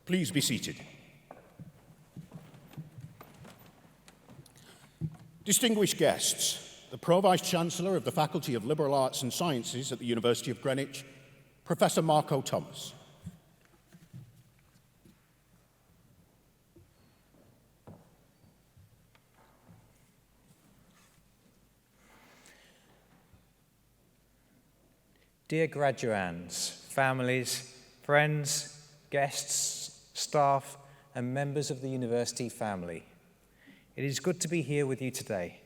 Please be seated. Distinguished guests, the Pro-Vice-Chancellor of the Faculty of Liberal Arts and Sciences at the University of Greenwich, Professor Marco Thomas. Dear graduands, families, friends, guests, staff, and members of the university family, it is good to be here with you today.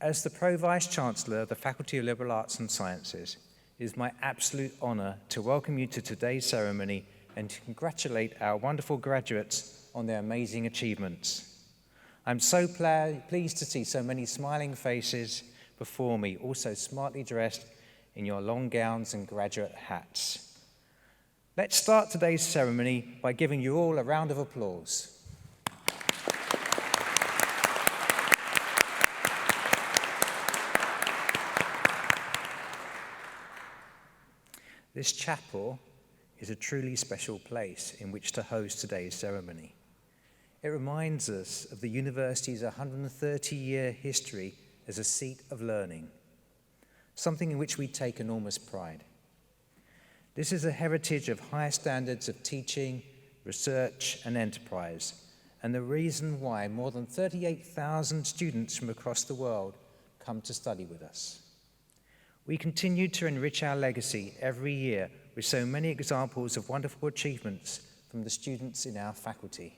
As the Pro-Vice-Chancellor of the Faculty of Liberal Arts and Sciences, it is my absolute honour to welcome you to today's ceremony and to congratulate our wonderful graduates on their amazing achievements. I'm so pleased to see so many smiling faces before me, also smartly dressed in your long gowns and graduate hats. Let's start today's ceremony by giving you all a round of applause. This chapel is a truly special place in which to host today's ceremony. It reminds us of the university's 130-year history as a seat of learning, something in which we take enormous pride. This is a heritage of high standards of teaching, research, and enterprise, and the reason why more than 38,000 students from across the world come to study with us. We continue to enrich our legacy every year with so many examples of wonderful achievements from the students in our faculty.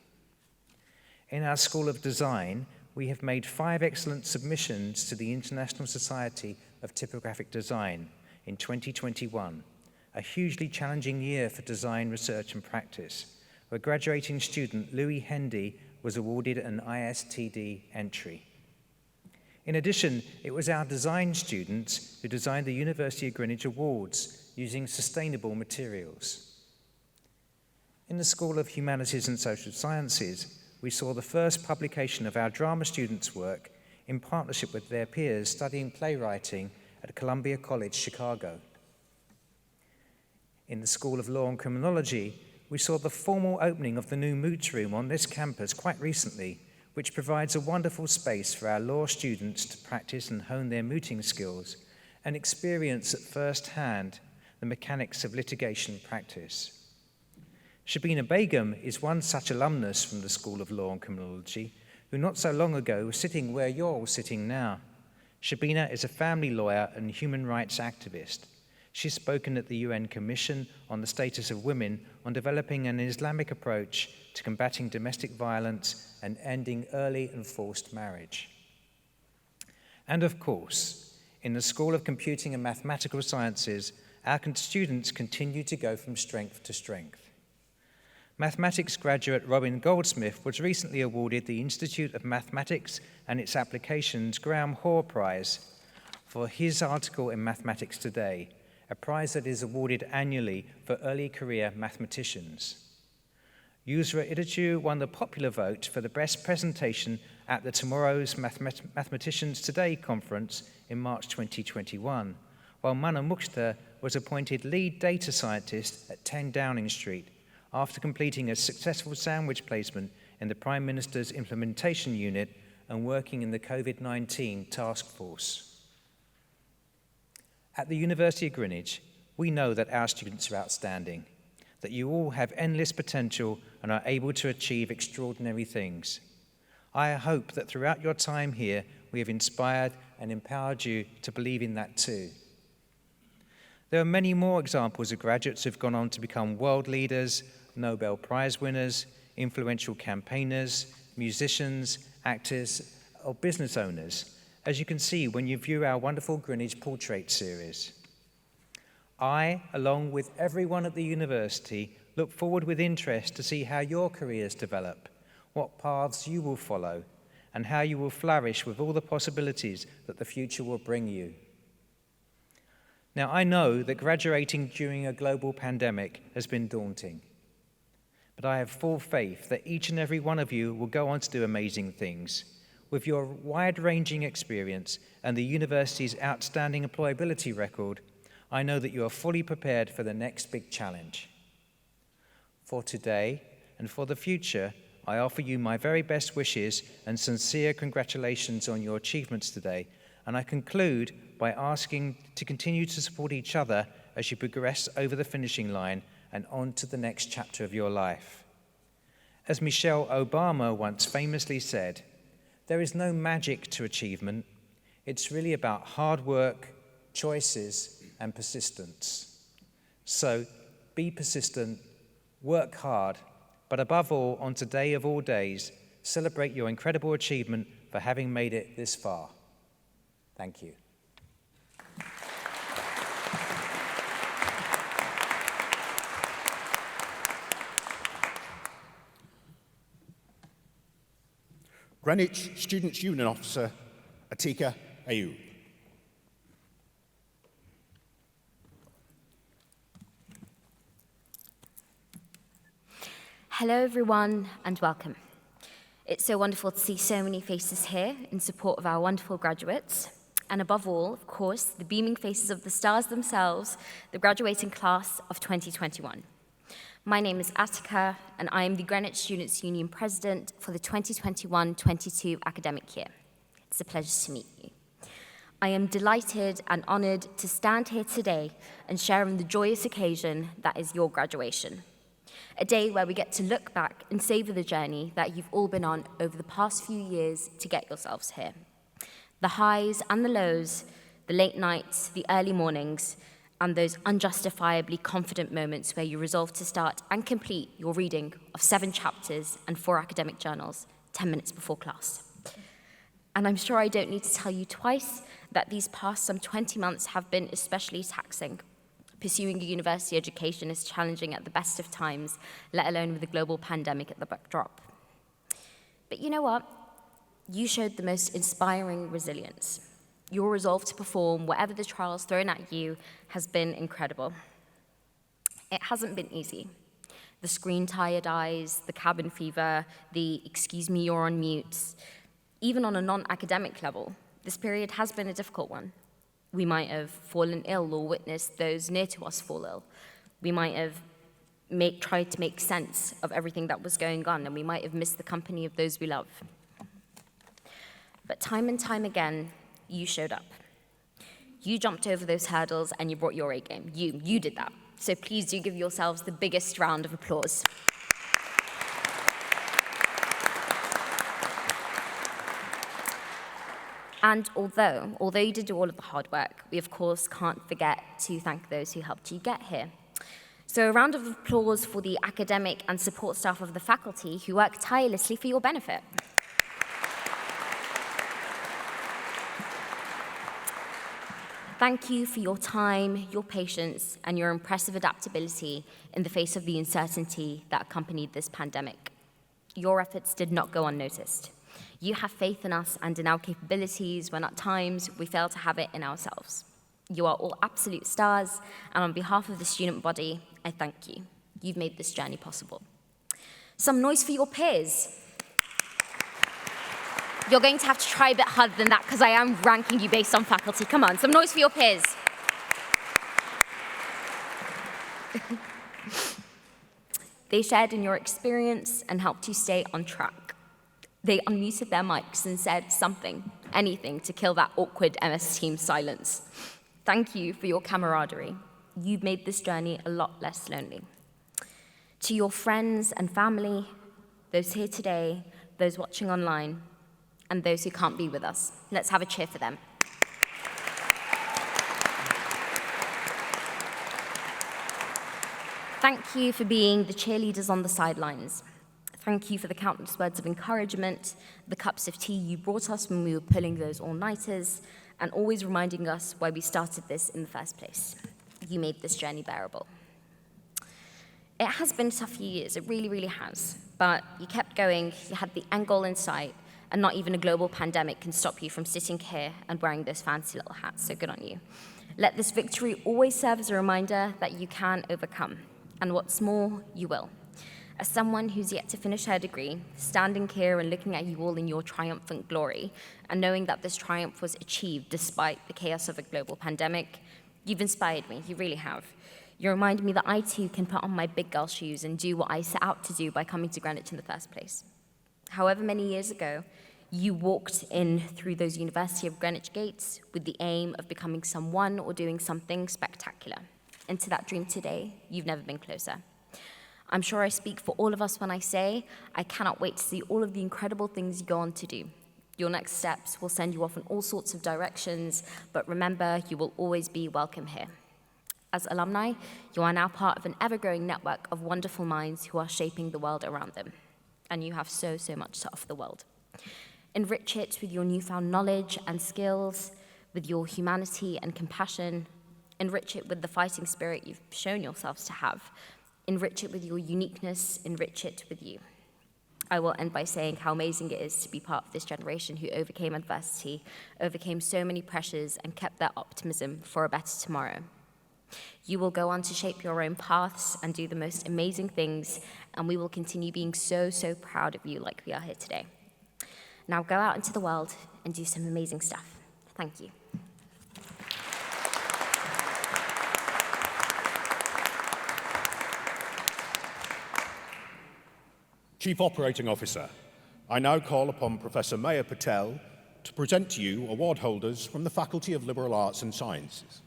In our School of Design, we have made 5 excellent submissions to the International Society of Typographic Design in 2021, a hugely challenging year for design research and practice, where graduating student Louis Hendy was awarded an ISTD entry. In addition, it was our design students who designed the University of Greenwich Awards using sustainable materials. In the School of Humanities and Social Sciences, we saw the first publication of our drama students' work in partnership with their peers studying playwriting at Columbia College, Chicago. In the School of Law and Criminology, we saw the formal opening of the new Moots Room on this campus quite recently, which provides a wonderful space for our law students to practice and hone their mooting skills and experience at first hand the mechanics of litigation practice. Shabina Begum is one such alumnus from the School of Law and Criminology, who not so long ago was sitting where you're all sitting now. Shabina is a family lawyer and human rights activist. She's spoken at the UN Commission on the Status of Women on developing an Islamic approach to combating domestic violence and ending early and forced marriage. And of course, in the School of Computing and Mathematical Sciences, our students continue to go from strength to strength. Mathematics graduate Robin Goldsmith was recently awarded the Institute of Mathematics and its Applications Graham Hoare Prize for his article in Mathematics Today, a prize that is awarded annually for early career mathematicians. Yusra Idachu won the popular vote for the best presentation at the Tomorrow's Mathematicians Today conference in March 2021, while Mana Mukhtar was appointed lead data scientist at 10 Downing Street, after completing a successful sandwich placement in the Prime Minister's Implementation Unit and working in the COVID-19 task force. At the University of Greenwich, we know that our students are outstanding, that you all have endless potential and are able to achieve extraordinary things. I hope that throughout your time here, we have inspired and empowered you to believe in that too. There are many more examples of graduates who have gone on to become world leaders, Nobel Prize winners, influential campaigners, musicians, actors, or business owners, as you can see when you view our wonderful Greenwich Portrait series. I, along with everyone at the university, look forward with interest to see how your careers develop, what paths you will follow, and how you will flourish with all the possibilities that the future will bring you. Now, I know that graduating during a global pandemic has been daunting, but I have full faith that each and every one of you will go on to do amazing things. With your wide-ranging experience and the university's outstanding employability record, I know that you are fully prepared for the next big challenge. For today and for the future, I offer you my very best wishes and sincere congratulations on your achievements today. And I conclude by asking to continue to support each other as you progress over the finishing line and on to the next chapter of your life. As Michelle Obama once famously said, there is no magic to achievement. It's really about hard work, choices, and persistence. So be persistent, work hard, but above all, on today of all days, celebrate your incredible achievement for having made it this far. Thank you. Greenwich Students' Union Officer, Atika Ayub. Hello everyone and welcome. It's so wonderful to see so many faces here in support of our wonderful graduates, and above all, of course, the beaming faces of the stars themselves, the graduating class of 2021. My name is Atika, and I am the Greenwich Students' Union President for the 2021-22 academic year. It's a pleasure to meet you. I am delighted and honored to stand here today and share in the joyous occasion that is your graduation. A day where we get to look back and savor the journey that you've all been on over the past few years to get yourselves here. The highs and the lows, the late nights, the early mornings, and those unjustifiably confident moments where you resolve to start and complete your reading of 7 chapters and 4 academic journals 10 minutes before class. And I'm sure I don't need to tell you twice that these past some 20 months have been especially taxing. Pursuing a university education is challenging at the best of times, let alone with a global pandemic at the backdrop. But you know what? You showed the most inspiring resilience. Your resolve to perform whatever the trials thrown at you has been incredible. It hasn't been easy. The screen-tired eyes, the cabin fever, the excuse me, you're on mute. Even on a non-academic level, this period has been a difficult one. We might have fallen ill or witnessed those near to us fall ill. We might have tried to make sense of everything that was going on, and we might have missed the company of those we love. But time and time again, you showed up. You jumped over those hurdles and you brought your A game. You did that. So please do give yourselves the biggest round of applause. And although you did do all of the hard work, we of course can't forget to thank those who helped you get here. So a round of applause for the academic and support staff of the faculty who work tirelessly for your benefit. Thank you for your time, your patience, and your impressive adaptability in the face of the uncertainty that accompanied this pandemic. Your efforts did not go unnoticed. You have faith in us and in our capabilities when at times we fail to have it in ourselves. You are all absolute stars, and on behalf of the student body, I thank you. You've made this journey possible. Some noise for your peers. You're going to have to try a bit harder than that because I am ranking you based on faculty. Come on, some noise for your peers. They shared in your experience and helped you stay on track. They unmuted their mics and said something, anything, to kill that awkward MS Teams silence. Thank you for your camaraderie. You've made this journey a lot less lonely. To your friends and family, those here today, those watching online, and those who can't be with us, let's have a cheer for them. Thank you for being the cheerleaders on the sidelines. Thank you for the countless words of encouragement, the cups of tea you brought us when we were pulling those all-nighters, and always reminding us why we started this in the first place. You made this journey bearable. It has been a tough few years, it really, really has. But you kept going, you had the end goal in sight, and not even a global pandemic can stop you from sitting here and wearing those fancy little hats, so good on you. Let this victory always serve as a reminder that you can overcome. And what's more, you will. As someone who's yet to finish her degree, standing here and looking at you all in your triumphant glory, and knowing that this triumph was achieved despite the chaos of a global pandemic, you've inspired me, you really have. You remind me that I too can put on my big girl shoes and do what I set out to do by coming to Greenwich in the first place. However many years ago, you walked in through those University of Greenwich gates with the aim of becoming someone or doing something spectacular. And to that dream today, you've never been closer. I'm sure I speak for all of us when I say I cannot wait to see all of the incredible things you go on to do. Your next steps will send you off in all sorts of directions, but remember, you will always be welcome here. As alumni, you are now part of an ever-growing network of wonderful minds who are shaping the world around them. And you have so, so much to offer the world. Enrich it with your newfound knowledge and skills, with your humanity and compassion. Enrich it with the fighting spirit you've shown yourselves to have. Enrich it with your uniqueness. Enrich it with you. I will end by saying how amazing it is to be part of this generation who overcame adversity, overcame so many pressures, and kept their optimism for a better tomorrow. You will go on to shape your own paths and do the most amazing things, and we will continue being so, so proud of you like we are here today. Now go out into the world and do some amazing stuff. Thank you. Chief Operating Officer, I now call upon Professor Maya Patel to present to you award holders from the Faculty of Liberal Arts and Sciences.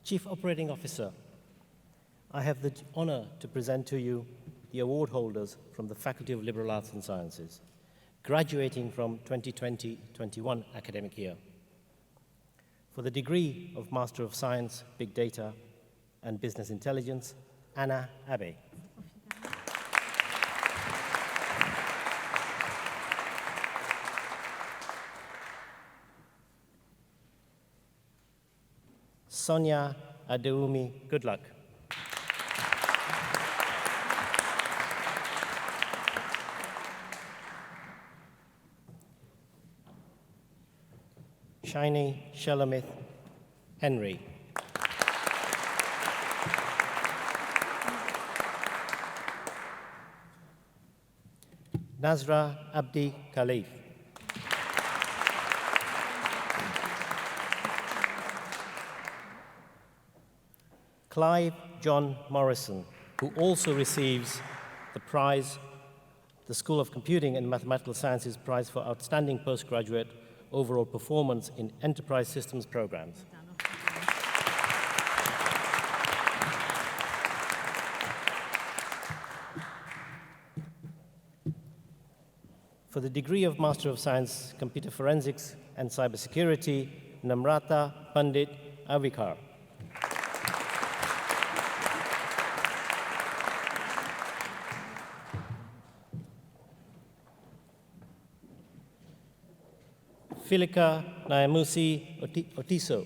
Chief Operating Officer, I have the honor to present to you the award holders from the Faculty of Liberal Arts and Sciences, graduating from 2020-21 academic year. For the degree of Master of Science, Big Data and Business Intelligence, Anna Abe. Sonia Adeumi Goodluck. Shiny Shulamith Henry. Nazra Abdi Khalif. Clive John Morrison, who also receives the prize, the School of Computing and Mathematical Sciences Prize for Outstanding Postgraduate Overall Performance in Enterprise Systems Programs. For the degree of Master of Science, Computer Forensics and Cybersecurity, Namrata Pandit Avikar. Filika Naimusi Otiso.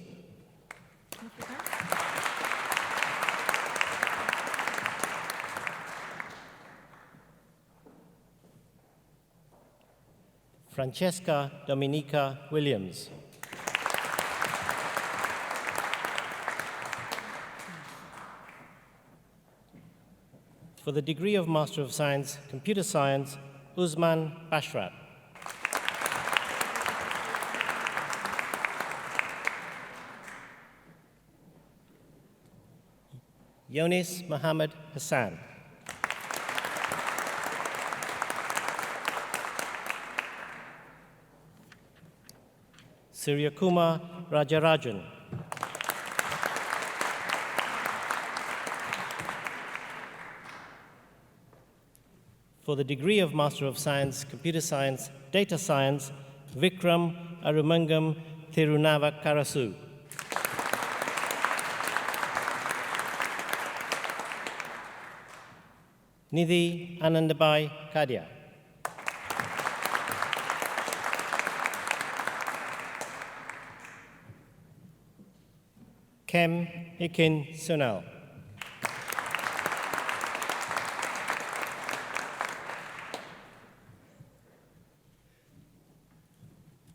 Francesca Dominica Williams. For the degree of Master of Science, Computer Science, Usman Bashrat. Yonis Muhammad Hassan. Suryakumar Rajarajan. For the degree of Master of Science, Computer Science, Data Science, Vikram Arumangam Thirunavakarasu. Nidhi Anandabai Kadia. Kem Hikin Sunal.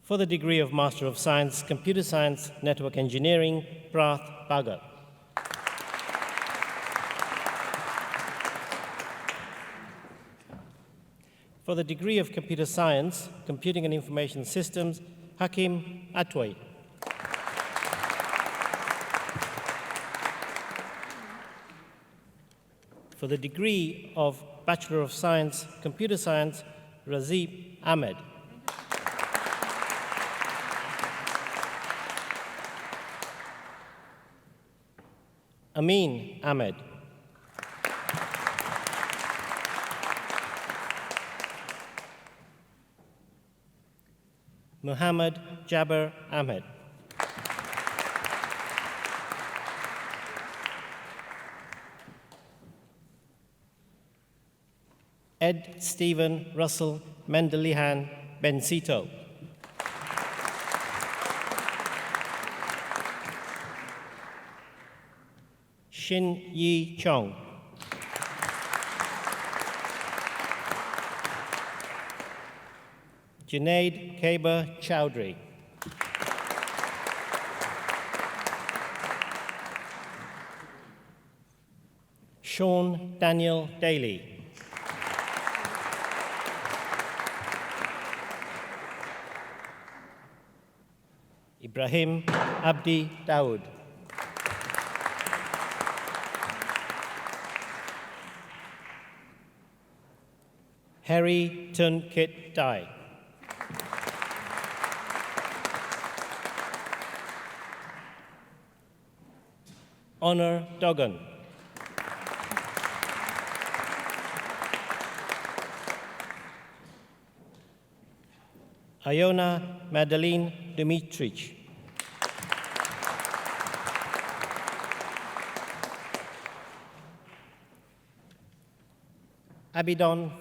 For the degree of Master of Science, Computer Science, Network Engineering, Prath Bhagat. For the degree of Computer Science, Computing and Information Systems, Hakim Atway. For the degree of Bachelor of Science, Computer Science, Razib Ahmed. Amin Ahmed. Muhammad Jabbar Ahmed. Ed Stephen Russell Mendelihan Bencito. Shin Yi Chong. Junaid Kaber Chowdhury. Sean Daniel Daly. Ibrahim Abdi Dawood. Harry Tun Kit Dai. Honor Dogan. Iona Madeline Dimitrich. Abidon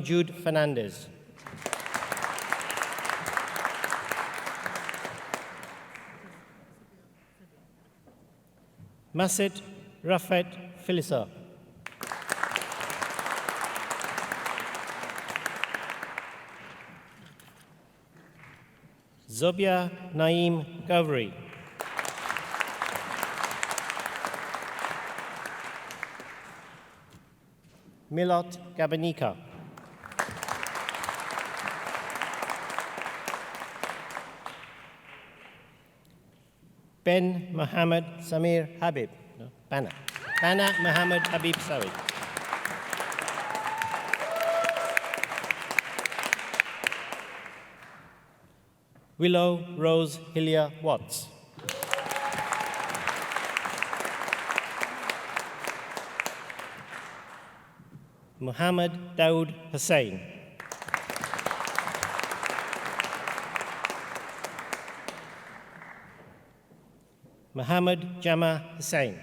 Jude Fernandez. Masit Rafet Philisa. Zobia Naim Gavri. Milot Gabanika. Ben Mohammed Samir Habib. No, Bana Mohammed Habib Sawi. Willow Rose Hillia Watts. Muhammad Daoud Hussain. Muhammad Jama Hussain.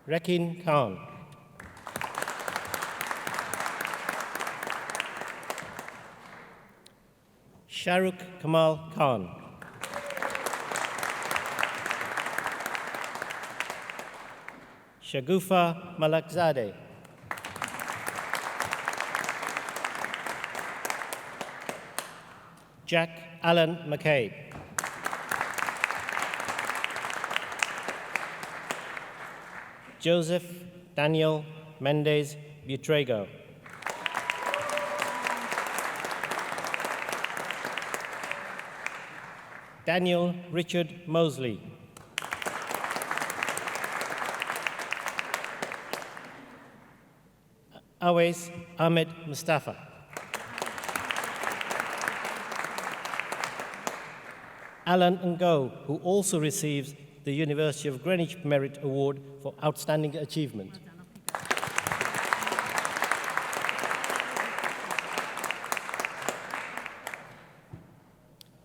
Rekin Khan. Shahrukh Kamal Khan. Shagufa Malakzadeh. Jack Allen McCabe. Joseph Daniel Mendez Butrego. Daniel Richard Mosley. Awais Ahmed Mustafa. Alan Ngo, who also receives the University of Greenwich Merit Award for Outstanding Achievement.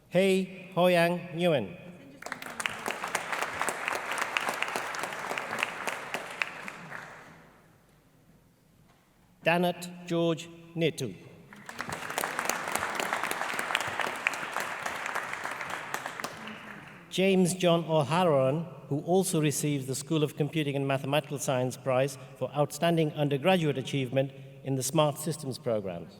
Hei Hoyang Nguyen. Danat George Netu. James John O'Halloran, who also receives the School of Computing and Mathematical Science Prize for Outstanding Undergraduate Achievement in the Smart Systems programs.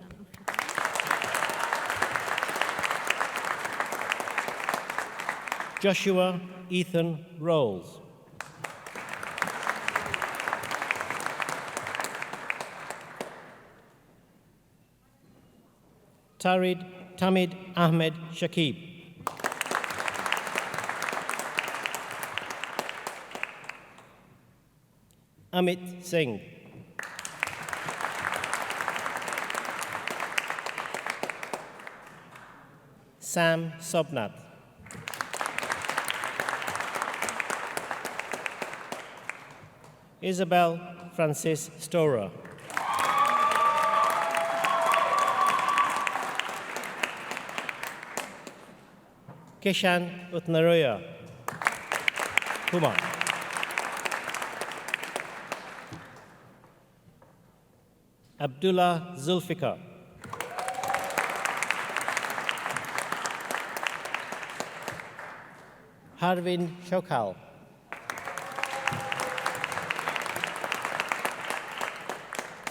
Joshua Ethan Rolls. Tamid Ahmed Shakib. Amit Singh. Sam Sobnath. Isabel Francis Storer. Kishan Utnaroya Kumar. Abdullah Zulfikar. Harvind Shokal.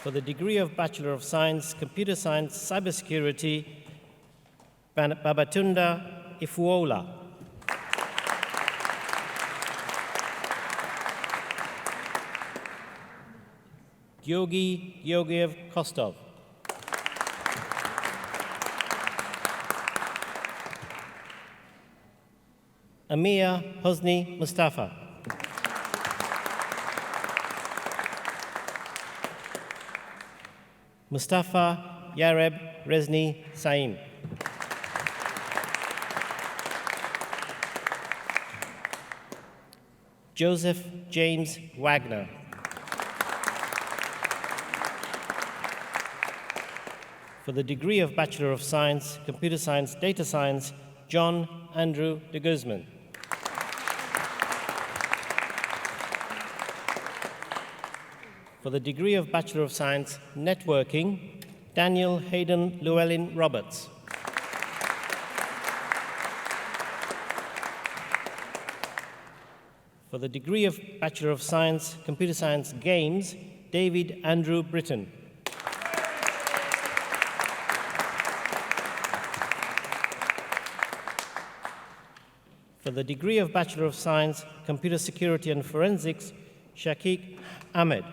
For the degree of Bachelor of Science, Computer Science, Cybersecurity, Babatunda Ifuola. Yogi Yogiev Kostov. Amir Hosni Mustafa. Mustafa Yareb Rezni Saim. Joseph James Wagner. For the degree of Bachelor of Science, Computer Science, Data Science, John Andrew de Guzman. For the degree of Bachelor of Science, Networking, Daniel Hayden Llewellyn Roberts. For the degree of Bachelor of Science, Computer Science, Games, David Andrew Britton. For the degree of Bachelor of Science, Computer Security and Forensics, Shakik Ahmed.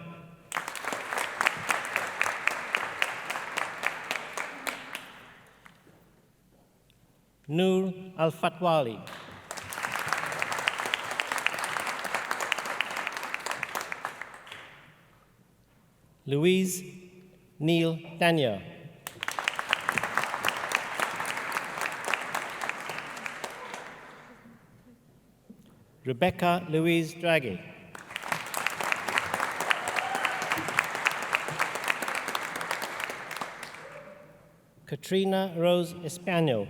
Noor Al-Fatwali. Louise Neil Tanya. Rebecca Louise Draghi. Katrina Rose Espano.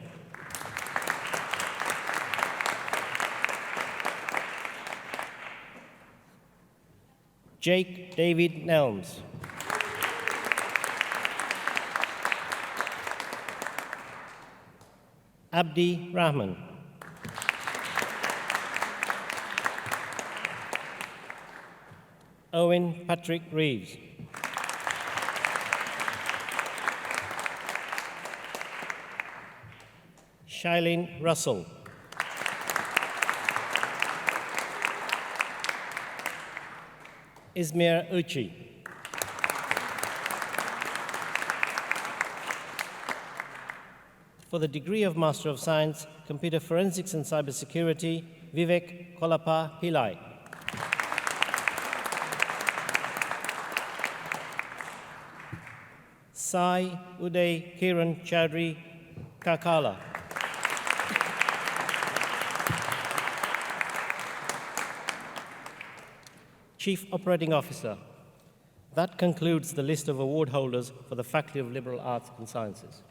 Jake David Nelms. Abdi Rahman. Owen Patrick Reeves. Shailene Russell. Izmir Uchi. For the degree of Master of Science, Computer Forensics and Cybersecurity, Vivek Kolapa Pillai. Sai Uday Kiran Chaudhry Kakala. Chief Operating Officer. That concludes the list of award holders for the Faculty of Liberal Arts and Sciences.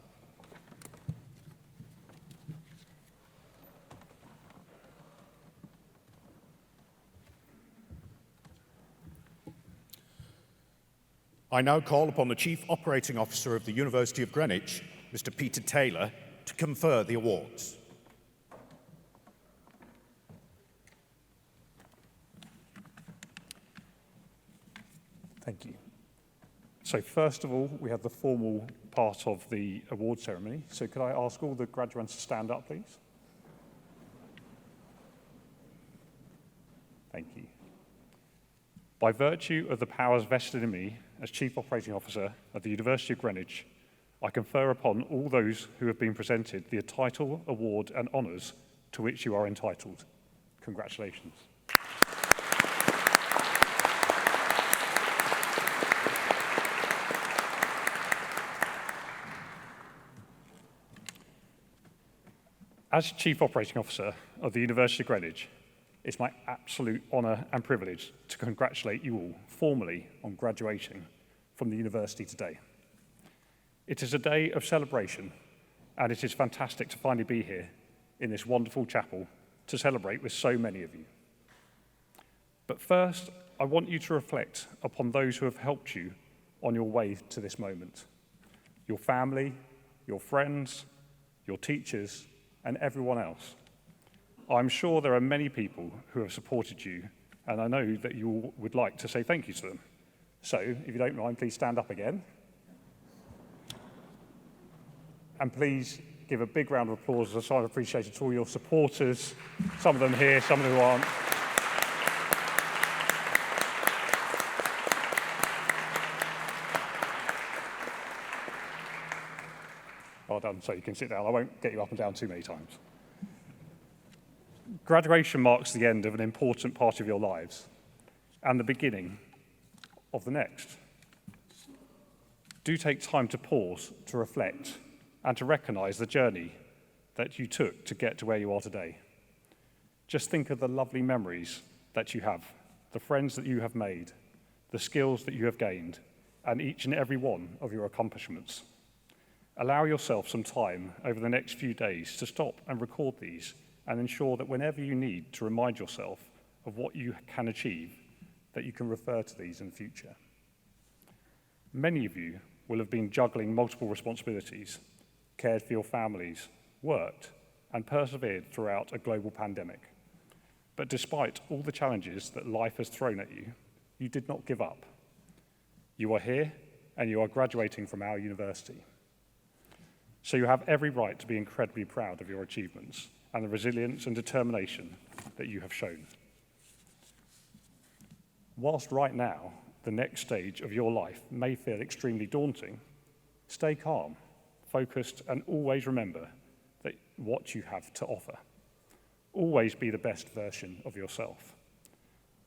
I now call upon the Chief Operating Officer of the University of Greenwich, Mr. Peter Taylor, to confer the awards. Thank you. So first of all, we have the formal part of the award ceremony. So could I ask all the graduates to stand up, please? Thank you. By virtue of the powers vested in me as Chief Operating Officer of the University of Greenwich, I confer upon all those who have been presented the title, award and honours to which you are entitled. Congratulations. As Chief Operating Officer of the University of Greenwich, it's my absolute honour and privilege to congratulate you all formally on graduating from the university today. It is a day of celebration, and it is fantastic to finally be here in this wonderful chapel to celebrate with so many of you. But first, I want you to reflect upon those who have helped you on your way to this moment. Your family, your friends, your teachers, and everyone else. I'm sure there are many people who have supported you, and I know that you all would like to say thank you to them. So, if you don't mind, please stand up again. And please give a big round of applause as a sign of appreciation to all your supporters, some of them here, some of them who aren't. Well done, so you can sit down. I won't get you up and down too many times. Graduation marks the end of an important part of your lives and the beginning of the next. Do take time to pause, to reflect, and to recognise the journey that you took to get to where you are today. Just think of the lovely memories that you have, the friends that you have made, the skills that you have gained, and each and every one of your accomplishments. Allow yourself some time over the next few days to stop and record these and ensure that whenever you need to remind yourself of what you can achieve, that you can refer to these in the future. Many of you will have been juggling multiple responsibilities, cared for your families, worked, and persevered throughout a global pandemic. But despite all the challenges that life has thrown at you, you did not give up. You are here, and you are graduating from our university. So you have every right to be incredibly proud of your achievements and the resilience and determination that you have shown. Whilst right now, the next stage of your life may feel extremely daunting, stay calm, focused, and always remember that what you have to offer. Always be the best version of yourself.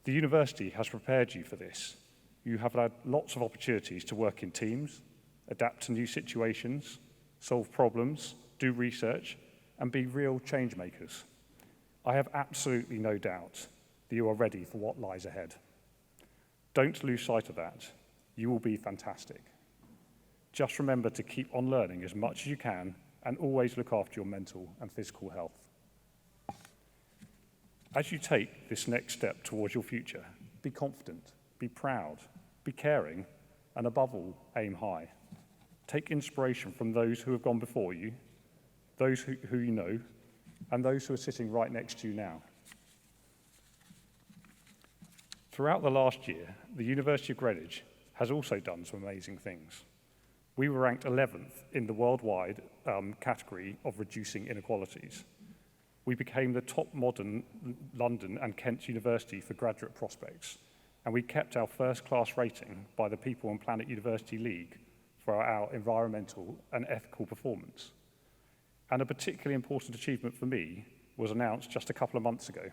The university has prepared you for this. You have had lots of opportunities to work in teams, adapt to new situations, solve problems, do research, and be real change makers. I have absolutely no doubt that you are ready for what lies ahead. Don't lose sight of that. You will be fantastic. Just remember to keep on learning as much as you can and always look after your mental and physical health. As you take this next step towards your future, be confident, be proud, be caring, and above all, aim high. Take inspiration from those who have gone before you, those who you know, and those who are sitting right next to you now. Throughout the last year, the University of Greenwich has also done some amazing things. We were ranked 11th in the worldwide category of reducing inequalities. We became the top modern London and Kent University for graduate prospects, and we kept our first-class rating by the People and Planet University League for our environmental and ethical performance. And a particularly important achievement for me was announced just a couple of months ago,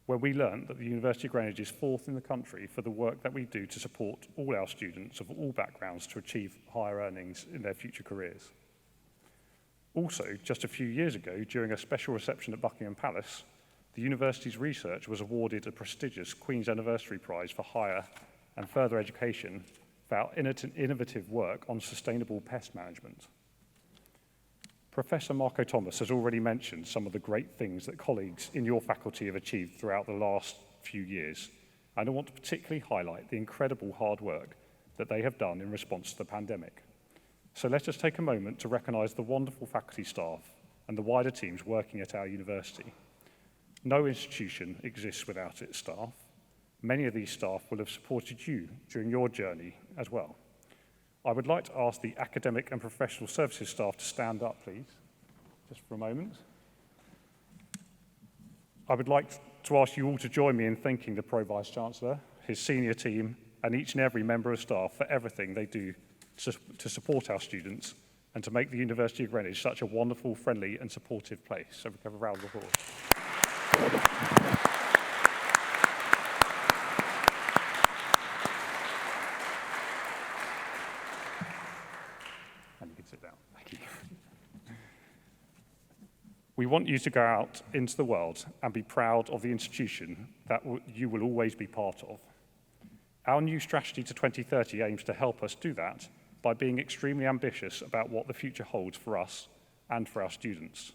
where we learned that the University of Greenwich is 4th in the country for the work that we do to support all our students of all backgrounds to achieve higher earnings in their future careers. Also, just a few years ago, during a special reception at Buckingham Palace, the university's research was awarded a prestigious Queen's Anniversary Prize for higher and further education for our innovative work on sustainable pest management. Professor Marco Thomas has already mentioned some of the great things that colleagues in your faculty have achieved throughout the last few years, and I want to particularly highlight the incredible hard work that they have done in response to the pandemic. So let us take a moment to recognise the wonderful faculty staff and the wider teams working at our university. No institution exists without its staff. Many of these staff will have supported you during your journey as well. I would like to ask the academic and professional services staff to stand up, please, just for a moment. I would like to ask you all to join me in thanking the Pro Vice-Chancellor, his senior team, and each and every member of staff for everything they do to support our students and to make the University of Greenwich such a wonderful, friendly and supportive place. So we can have a round of applause. And you can sit down. Thank you. We want you to go out into the world and be proud of the institution that you will always be part of. Our new strategy to 2030 aims to help us do that by being extremely ambitious about what the future holds for us and for our students.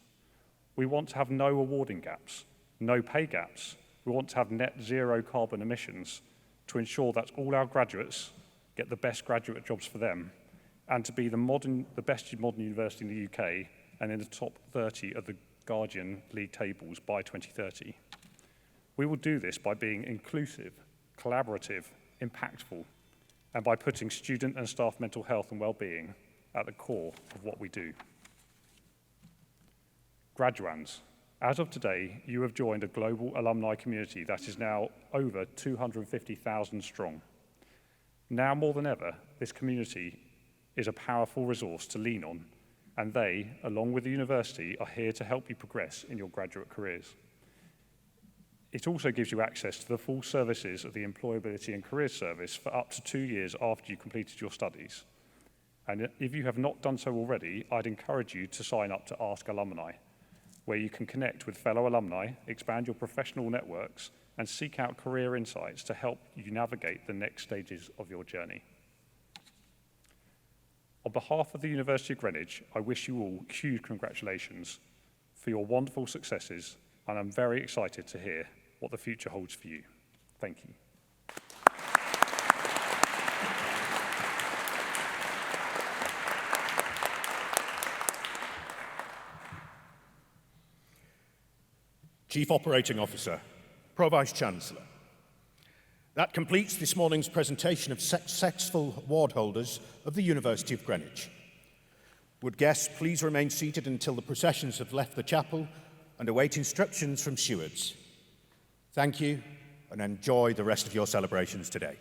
We want to have no awarding gaps, no pay gaps. We want to have net zero carbon emissions to ensure that all our graduates get the best graduate jobs for them and to be the best modern university in the UK and in the top 30 of the Guardian League tables by 2030. We will do this by being inclusive, collaborative, impactful, and by putting student and staff mental health and well-being at the core of what we do. Graduands, as of today, you have joined a global alumni community that is now over 250,000 strong. Now more than ever, this community is a powerful resource to lean on, and they, along with the university, are here to help you progress in your graduate careers. It also gives you access to the full services of the Employability and Careers Service for up to 2 years after you completed your studies. And if you have not done so already, I'd encourage you to sign up to Ask Alumni, where you can connect with fellow alumni, expand your professional networks, and seek out career insights to help you navigate the next stages of your journey. On behalf of the University of Greenwich, I wish you all huge congratulations for your wonderful successes, and I'm very excited to hear what the future holds for you. Thank you. Chief Operating Officer, Pro-Vice Chancellor. That completes this morning's presentation of successful award holders of the University of Greenwich. Would guests please remain seated until the processions have left the chapel and await instructions from stewards. Thank you, and enjoy the rest of your celebrations today.